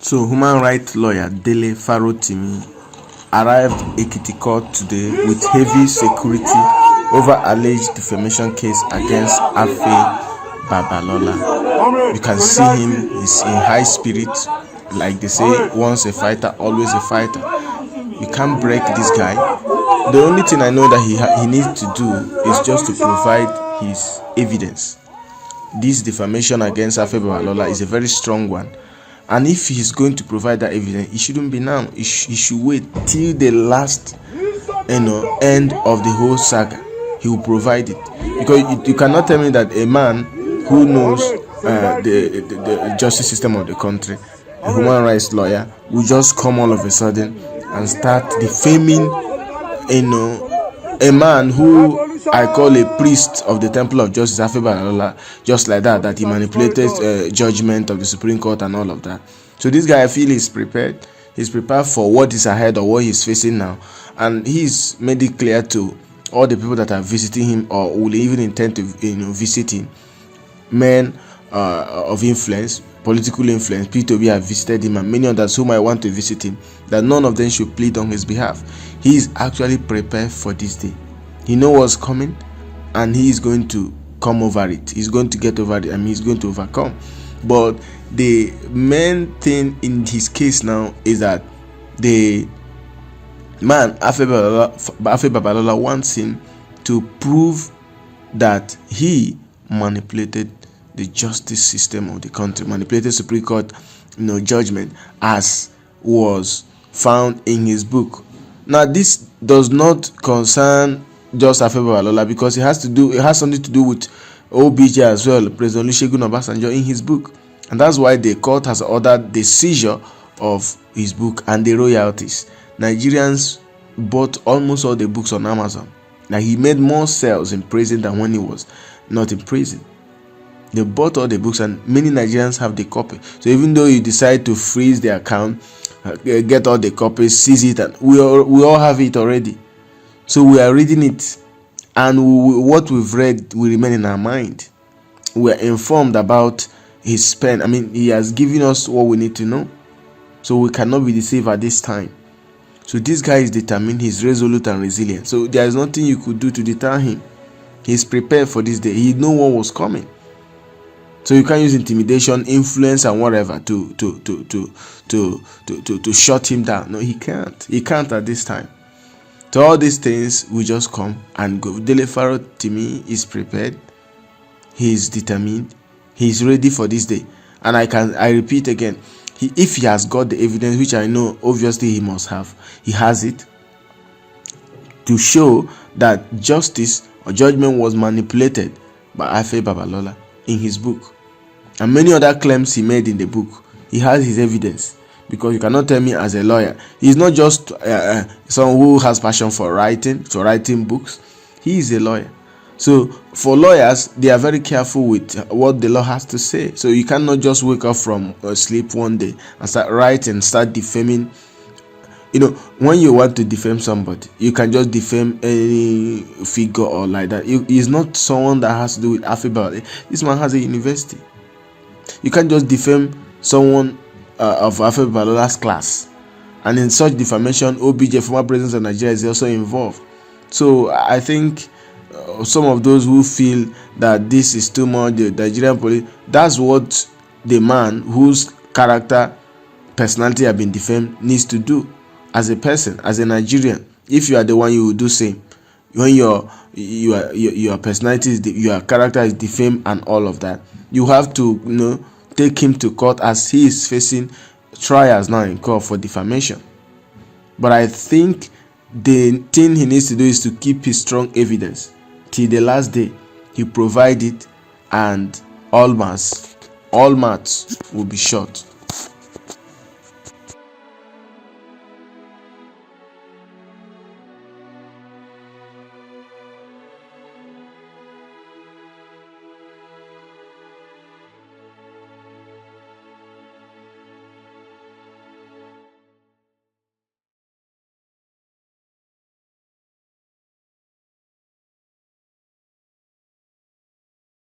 So, human rights lawyer Dele Farotimi arrived Ekiti Court today with heavy security over alleged defamation case against Afe Babalola. You can see him, he's in high spirits. Like they say, once a fighter, always a fighter. You can't break this guy. The only thing I know that he needs to do is just to provide his evidence. This defamation against Afe Babalola is a very strong one. And if he's going to provide that evidence, it shouldn't be now. He should wait till the last end of the whole saga. He will provide it. Because you cannot tell me that a man who knows the justice system of the country, a human rights lawyer, will just come all of a sudden and start defaming a man who I call a priest of the Temple of Justice, Afe Babalola, just like that he manipulated judgment of the Supreme Court and all of that. So this guy, I feel, is prepared. He's prepared for what is ahead or what he's facing now, and he's made it clear to all the people that are visiting him or will even intend to visit him. Men of influence, political influence, P2B have visited him, and many others who might want to visit him, that none of them should plead on his behalf. He is actually prepared for this day. He knows what's coming, and he is going to come over it. He's going to get over it. I mean, he's going to overcome. But the main thing in his case now is that the man, Afe Babalola, wants him to prove that he manipulated the justice system of the country, manipulated Supreme Court judgment as was found in his book. Now, this does not concern just Afe Babalola, because it has something to do with OBJ as well, President Olusegun Obasanjo, in his book. And that's why the court has ordered the seizure of his book and the royalties. Nigerians bought almost all the books on Amazon. Now, he made more sales in prison than when he was not in prison. They bought all the books, and many Nigerians have the copy. So even though you decide to freeze the account, get all the copies, seize it, and we all have it already. So we are reading it, and what we've read will remain in our mind. We are informed about his pen. I mean, he has given us what we need to know. So we cannot be deceived at this time. So this guy is determined, he's resolute and resilient. So there is nothing you could do to deter him. He's prepared for this day. He knew what was coming. So you can't use intimidation, influence, and whatever to shut him down. No, he can't. He can't at this time. So all these things will just come and go. Dele Farotimi is prepared. He is determined. He is ready for this day. And I repeat again, if he has got the evidence, which I know obviously he must have, he has it, to show that justice or judgment was manipulated by Afe Babalola in his book. And many other claims he made in the book. He has his evidence. Because you cannot tell me as a lawyer, he's not just someone who has passion for writing books. He is a lawyer. So for lawyers, they are very careful with what the law has to say. So you cannot just wake up from sleep one day and start writing, start defaming. When you want to defame somebody, you can just defame any figure or like that. He's not someone that has to do with Afe Babalola. This man has a university. You can't just defame someone of Afe Babalola's class. And in such defamation, OBJ, former president of Nigeria, is also involved. So I think some of those who feel that this is too much, the Nigerian police, that's what the man whose character, personality have been defamed needs to do as a person, as a Nigerian. If you are the one, you will do same. When your personality your character is defamed and all of that, you have to take him to court, as he is facing trials now in court for defamation. But I think the thing he needs to do is to keep his strong evidence till the last day. He provide it, and all mouths will be shut.